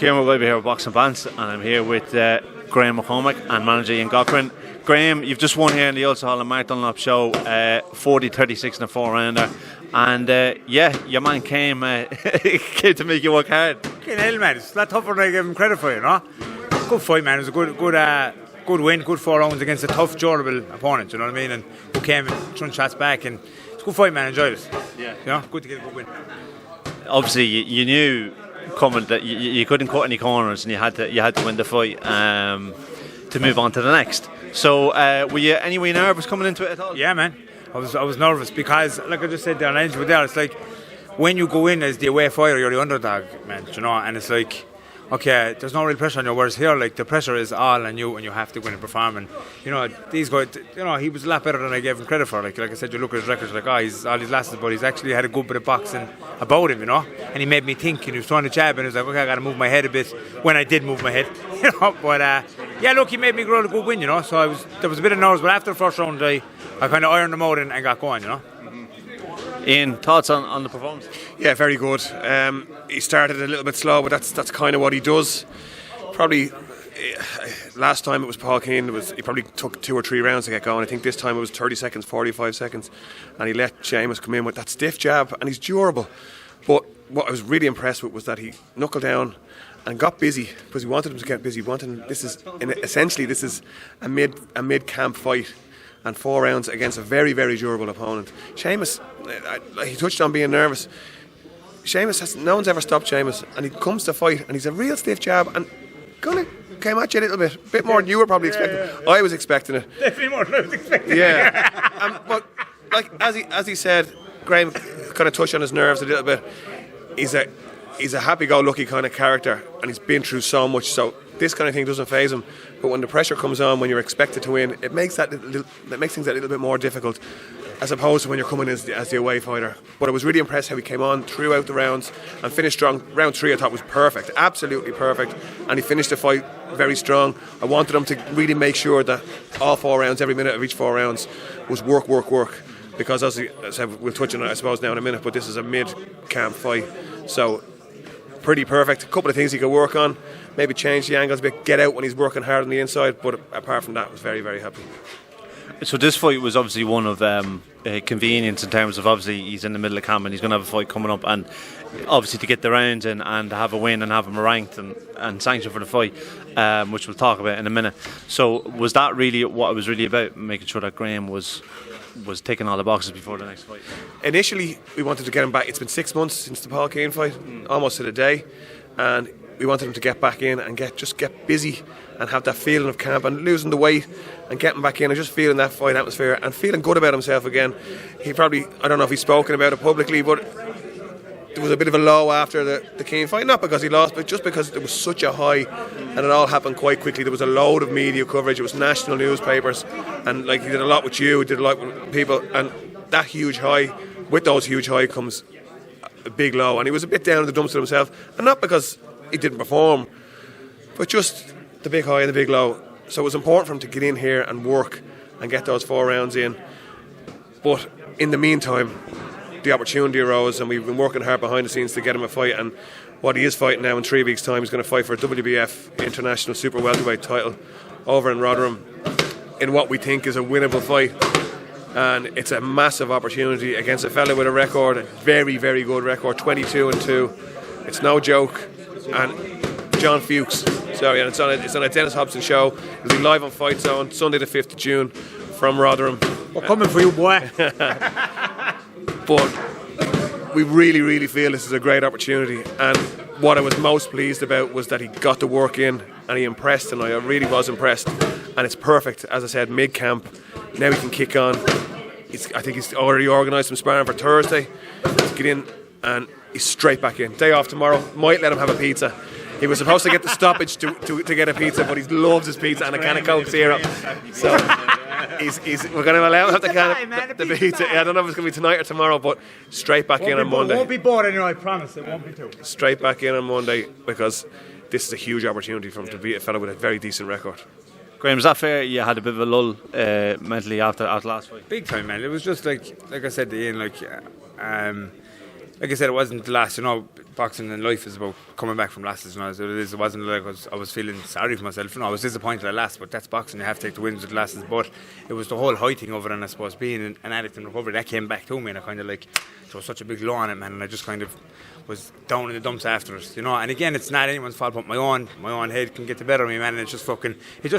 Kieran McGuire here with Boxing Bants, and I'm here with Graham McCormack and manager Ian Gaughran. Graham, you've just won here in the Ulster Hall and Mark Dunlop show, 40-36 in a 4-rounder, and your man came to make you work hard. Fucking hell, man, it's a lot tougher than I give him credit for, you know. Good fight, man. It was a good win, good 4 rounds against a tough, durable opponent, you know what I mean, and who came and threw shots back, and it's a good fight, man. Enjoyed it. Yeah. You know, good to get a good win. Obviously, you knew coming that you couldn't cut any corners, and you had to win the fight to move on to the next. So, were you anyway nervous coming into it at all? Yeah, man. I was nervous because, like I just said there, it's like when you go in as the away fighter, you're the underdog, man. You know, and it's like, okay, there's no real pressure on you. Whereas here, like, the pressure is all on you, and you have to go in and perform. And you know, these guys, you know, he was a lot better than I gave him credit for. Like I said, you look at his records, like, he's all his losses, but he's actually had a good bit of boxing about him, you know. And he made me think. And he was throwing a jab, and he was like, okay, I got to move my head a bit. When I did move my head, you know. But yeah, look, he made me grow a good win, you know. So there was a bit of nerves, but after the first round, I kind of ironed him out and got going, you know. Ian, thoughts on the performance? Yeah, very good. He started a little bit slow, but that's kind of what he does. Probably last time it was Paul Keane, he probably took 2 or 3 rounds to get going. I think this time it was 30 seconds, 45 seconds, and he let Seamus come in with that stiff jab, and he's durable. But what I was really impressed with was that he knuckled down and got busy, because he wanted him to get busy. This is a mid-camp fight, and 4 rounds against a very, very durable opponent. Seamus, he touched on being nervous. No one's ever stopped Seamus, and he comes to fight, and he's a real stiff jab, and kind of came at you a little bit more than you were probably expecting. Yeah. I was expecting it. Definitely more than I was expecting. Yeah, but like as he said, Graham kind of touched on his nerves a little bit. He's a happy-go-lucky kind of character, and he's been through so much, so this kind of thing doesn't faze him. But when the pressure comes on, when you're expected to win, it makes things a little bit more difficult, as opposed to when you're coming as the away fighter. But I was really impressed how he came on throughout the rounds and finished strong. Round 3 I thought was perfect, absolutely perfect, and he finished the fight very strong. I wanted him to really make sure that all 4 rounds, every minute of each 4 rounds, was work, because as I said, we'll touch on it I suppose now in a minute, but this is a mid-camp fight, so pretty perfect. A couple of things he could work on, maybe change the angles a bit, get out when he's working hard on the inside, but apart from that, I was very, very happy. So this fight was obviously one of convenience in terms of, obviously he's in the middle of camp and he's going to have a fight coming up, and obviously to get the rounds in and to have a win and have him ranked and sanctioned for the fight, which we'll talk about in a minute. So was that really what it was really about, making sure that Graham was ticking all the boxes before the next fight? Initially we wanted to get him back. It's been 6 months since the Paul Keane fight, almost to the day, and we wanted him to get back in and get busy and have that feeling of camp and losing the weight and getting back in and just feeling that fight atmosphere and feeling good about himself again. He probably, I don't know if he's spoken about it publicly, but there was a bit of a low after the Keane fight, not because he lost, but just because there was such a high and it all happened quite quickly. There was a load of media coverage, it was national newspapers, and like he did a lot with you, did a lot with people, and that huge high, with those huge high comes a big low, and he was a bit down in the dumps with himself, and not because he didn't perform, but just the big high and the big low. So it was important for him to get in here and work and get those 4 rounds in. But in the meantime, the opportunity arose, and we've been working hard behind the scenes to get him a fight, and what he is fighting now in 3 weeks' time, he's going to fight for a WBF International Super Welterweight title over in Rotherham in what we think is a winnable fight. And it's a massive opportunity against a fella with a record, a very, very good record, 22-2. It's no joke. And John Fuchs, sorry, and it's on a Dennis Hobson show. It'll be live on Fight Zone Sunday the 5th of June from Rotherham. We're coming for you, boy. But we really, really feel this is a great opportunity, and what I was most pleased about was that he got the work in and he impressed, and I really was impressed, and it's perfect, as I said, mid-camp. Now he can kick on. I think he's already organised some sparring for Thursday to get in, and he's straight back in. Day off tomorrow, might let him have a pizza. He was supposed to get the stoppage to get a pizza, but he loves his pizza and a can of Coke Zero. So we're going to allow him to have the pizza. I don't know if it's going to be tonight or tomorrow, but straight back in on Monday. It won't be bored anyway, I promise. It won't be too. Straight back in on Monday, because this is a huge opportunity for him to beat a fellow with a very decent record. Graham, is that fair? You had a bit of a lull mentally after last fight? Big time, man. It was just like I said to Ian, like I said, it wasn't the last. Boxing in life is about coming back from losses. It wasn't like I was feeling sorry for myself. I was disappointed at last, but that's boxing. You have to take the wins with the losses. But it was the whole height thing of it, and I suppose being an addict in recovery, that came back to me, and I kind of like, there was such a big low on it, man, and I just kind of was down in the dumps after it, And again, it's not anyone's fault, but my own head can get the better of me, man, and it just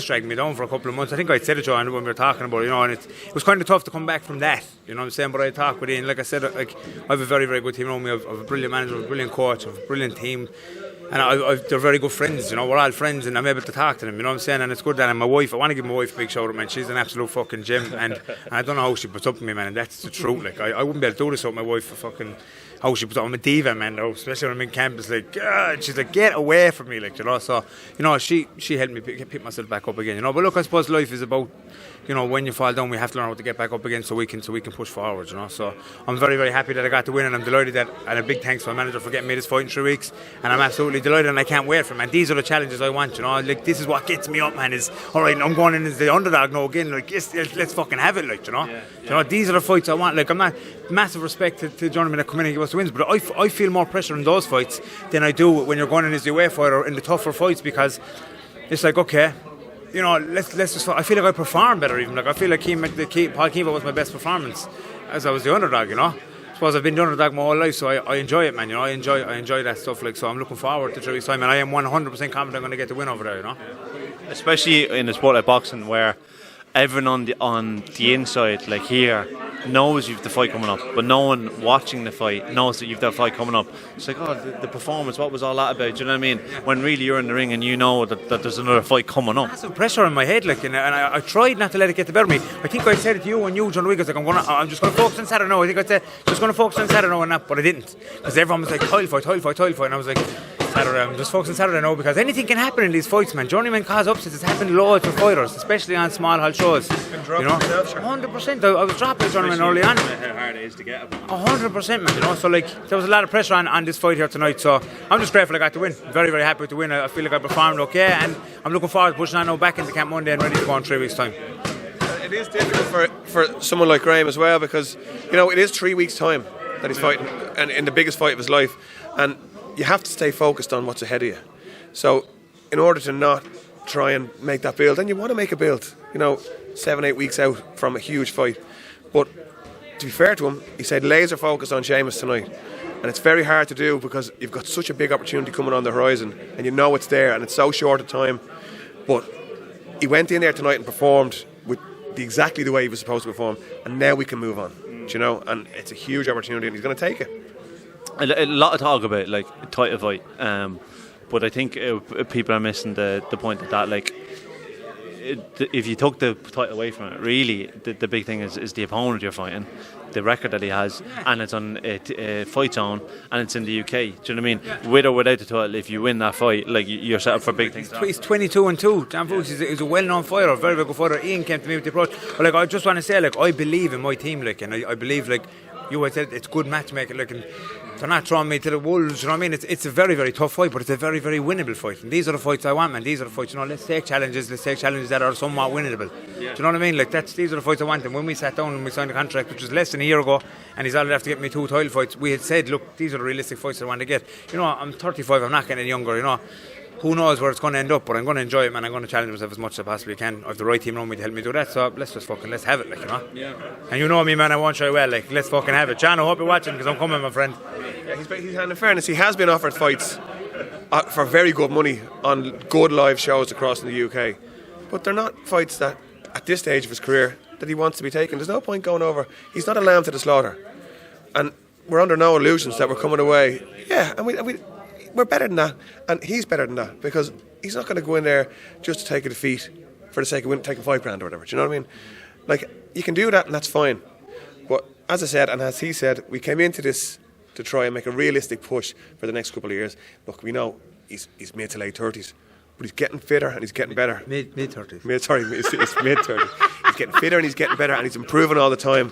dragged me down for a couple of months. I think I said it, Joe, when we were talking about it, and it was kind of tough to come back from that, you know what I'm saying? But I talked with Ian, like I said, like, I have a very, very good team around me. I have a brilliant manager, a brilliant coach, I have a brilliant team, and they're very good friends, we're all friends, and I'm able to talk to them, you know what I'm saying? And it's good that, and my wife, I want to give my wife a big shout out, man. She's an absolute fucking gem, and I don't know how she puts up with me, man, and that's the truth. Like, I wouldn't be able to do this without my wife for fucking, how she puts up. I'm a diva, man, though, especially when I'm in camp. It's like, God, she's like, get away from me, like, so, she helped me pick myself back up again, but look, I suppose life is about, when you fall down, we have to learn how to get back up again so we can push forward, So I'm very, very happy that I got the win, and I'm delighted that, and a big thanks to my manager for getting me this fight in 3 weeks, and I'm absolutely delighted, and I can't wait for it, man. These are the challenges I want, like, this is what gets me up, man, is, alright, I'm going in as the underdog now again, like, let's fucking have it, like, these are the fights I want. Like, I'm not, massive respect to the gentlemen that come in and give us the wins, but I feel more pressure in those fights than I do when you're going in as the away fighter in the tougher fights, because it's like, okay, let's just. I feel like I perform better even. Like, I feel like Paul Keever was my best performance as I was the underdog. I suppose I've been the underdog my whole life, so I enjoy it, man. I enjoy that stuff. Like, so I'm looking forward to 3 weeks' time, and I am 100% confident I'm going to get the win over there. Especially in a sport like boxing, where everyone on the inside, like here, knows you've the fight coming up, but no one watching the fight knows that you've that fight coming up. It's like, the performance, what was all that about? Do you know what I mean? When really you're in the ring and you know that there's another fight coming up. Massive pressure on my head, like, and I tried not to let it get the better of me. I think I said it to you and you, John Wiggins, like, I'm just going to focus on Saturday now. I think I said just going to focus on Saturday now and that, but I didn't, because everyone was like, title fight, and I was like, Saturday, I'm just focusing Saturday now, because anything can happen in these fights, man. Journeyman cause upsets. It's happened loads with fighters, especially on small hall shows. 100%. I was dropping Journeyman early on. How hard it is to get 100%, man. So, like, there was a lot of pressure on this fight here tonight. So I'm just grateful I got the win. Very, very happy with the win. I feel like I performed okay, and I'm looking forward to pushing on now back into camp Monday and ready to go in 3 weeks' time. It is difficult for someone like Graham as well, because it is 3 weeks' time that he's fighting, and in the biggest fight of his life, and you have to stay focused on what's ahead of you. So in order to not try and make that build, and you want to make a build, 7-8 weeks out from a huge fight, but to be fair to him, he said laser focus on Seamus tonight, and it's very hard to do because you've got such a big opportunity coming on the horizon, and and it's there, and it's so short a time. But he went in there tonight and performed with exactly the way he was supposed to perform, and now we can move on, and it's a huge opportunity, and he's going to take it. A lot of talk about, like, title fight, but I think people are missing the point that like, if you took the title away from it, really the big thing is the opponent you're fighting, the record that he has, and it's on Fight Zone, and it's in the UK. Do you know what I mean? With or without the title, if you win that fight, like, you're set up for big things. He's 22-2. Dan Fuchs is a well-known fighter, very, very good fighter. Ian came to me with the approach. But, like, I just want to say, like, I believe in my team, like, and I believe, like, you had said, it's good matchmaking, like, and they're not throwing me to the wolves, you know what I mean? It's a very, very tough fight, but it's a very, very winnable fight. And these are the fights I want, man. These are the fights, let's take challenges that are somewhat winnable. Yeah. Do you know what I mean? Like, these are the fights I want. And when we sat down and we signed the contract, which was less than a year ago, and he's already have to get me 2 title fights, we had said, look, these are the realistic fights I want to get. I'm 35, I'm not getting any younger, Who knows where it's going to end up, but I'm going to enjoy it, man. I'm going to challenge myself as much as I possibly can. I have the right team around me to help me do that, so let's have it, like, Yeah. And you know me, man, I won't shy well, like, let's fucking have it. John, I hope you're watching, because I'm coming, my friend. Yeah, he's in fairness, he has been offered fights for very good money on good live shows across in the UK, but they're not fights that, at this stage of his career, that he wants to be taken. There's no point going over. He's not a lamb to the slaughter, and we're under no illusions that we're coming away. Yeah, and we're better than that, and he's better than that, because he's not going to go in there just to take a defeat for the sake of taking $5,000 or whatever. Do you know what I mean? Like, you can do that, and that's fine. But as I said, and as he said, we came into this to try and make a realistic push for the next couple of years. Look, we know he's mid to late 30s, but he's getting fitter and he's getting better. Mid 30s. It's mid 30s. He's getting fitter and he's getting better, and he's improving all the time.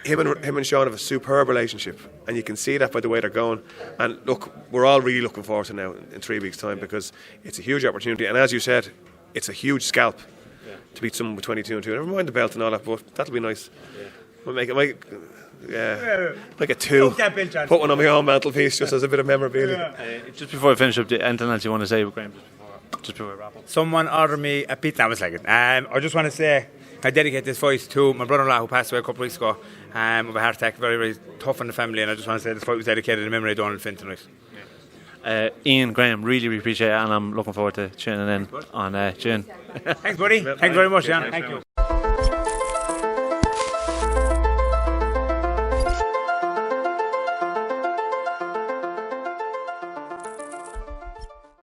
Him and Sean have a superb relationship, and you can see that by the way they're going. And look, we're all really looking forward to now in 3 weeks' time, because it's a huge opportunity, and as you said, it's a huge scalp to beat someone with 22-2. Never mind the belt and all that, but that'll be nice. We'll make it. Like a 2. Look that bench, Put one on my own mantelpiece just as a bit of memorabilia. Just before I finish up, anything else you want to say, Graham? Just before we wrap up. Someone ordered me a pizza. I was like, I just want to say I dedicate this fight to my brother-in-law who passed away a couple of weeks ago of a heart attack. Very, very tough on the family, and I just want to say this fight was dedicated in memory of Donald Finn tonight. Ian, Graham, really appreciate it, and I'm looking forward to tuning in on June. Thanks, buddy. Thanks very much, Jan. Thank you.